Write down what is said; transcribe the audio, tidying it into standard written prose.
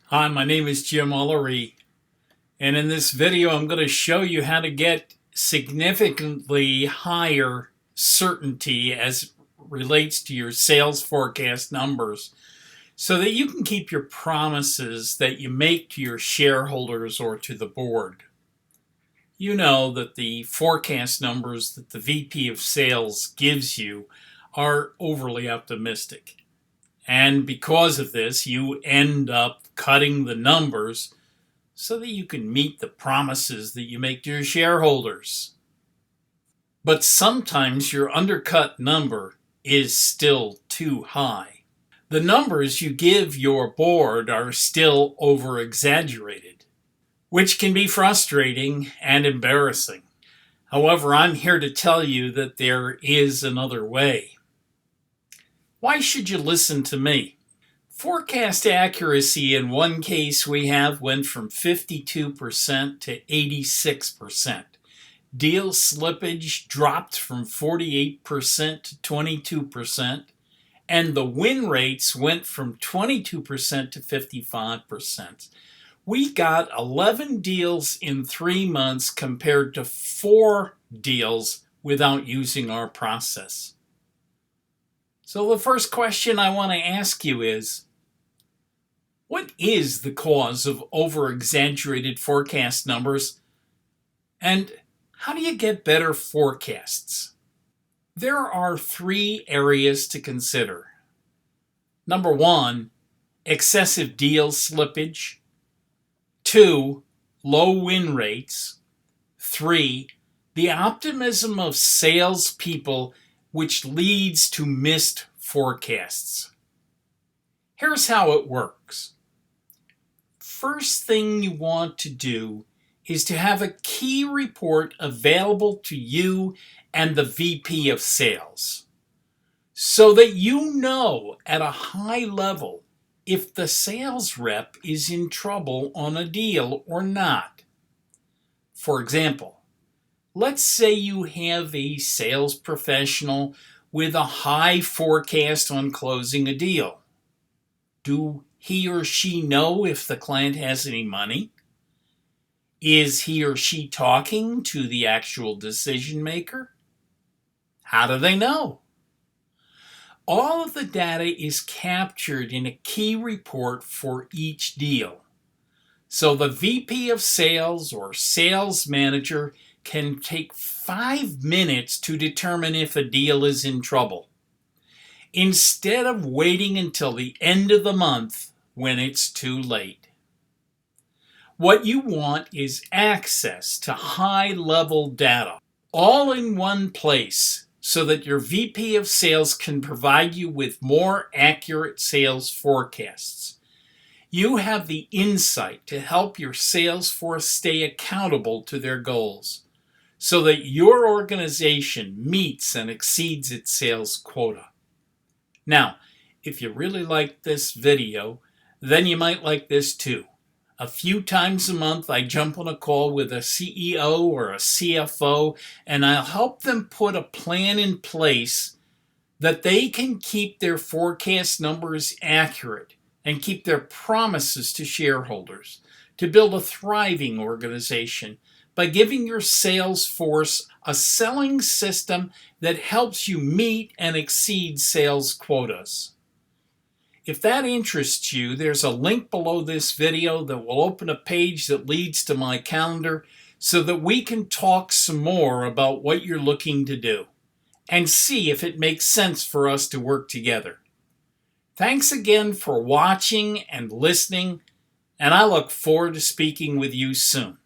Hi, my name is Jim Ullery, and in this video I'm going to show you how to get significantly higher certainty as it relates to your sales forecast numbers so that you can keep your promises that you make to your shareholders or to the board. You know that the forecast numbers that the VP of Sales gives you are overly optimistic. And because of this, you end up cutting the numbers so that you can meet the promises that you make to your shareholders. But sometimes your undercut number is still too high. The numbers you give your board are still over exaggerated, which can be frustrating and embarrassing. However, I'm here to tell you that there is another way. Why should you listen to me? Forecast accuracy in one case we have went from 52% to 86%. Deal slippage dropped from 48% to 22%, and the win rates went from 22% to 55%. We got 11 deals in 3 months compared to 4 deals without using our process. So the first question I want to ask you is, what is the cause of over-exaggerated forecast numbers, and how do you get better forecasts? There are 3 areas to consider. Number 1, excessive deal slippage. 2, low win rates. 3, the optimism of salespeople, which leads to missed forecasts. Here's how it works. First thing you want to do is to have a key report available to you and the VP of Sales so that you know at a high level if the sales rep is in trouble on a deal or not. For example, let's say you have a sales professional with a high forecast on closing a deal. Do he or she know if the client has any money? Is he or she talking to the actual decision maker? How do they know? All of the data is captured in a key report for each deal. So the VP of Sales or sales manager can take 5 minutes to determine if a deal is in trouble, instead of waiting until the end of the month when it's too late. What you want is access to high-level data, all in one place, so that your VP of Sales can provide you with more accurate sales forecasts. You have the insight to help your sales force stay accountable to their goals, so that your organization meets and exceeds its sales quota. Now, if you really like this video, then you might like this too. A few times a month, I jump on a call with a CEO or a CFO, and I'll help them put a plan in place that they can keep their forecast numbers accurate and keep their promises to shareholders, to build a thriving organization by giving your sales force a selling system that helps you meet and exceed sales quotas. If that interests you, there's a link below this video that will open a page that leads to my calendar so that we can talk some more about what you're looking to do and see if it makes sense for us to work together. Thanks again for watching and listening, and I look forward to speaking with you soon.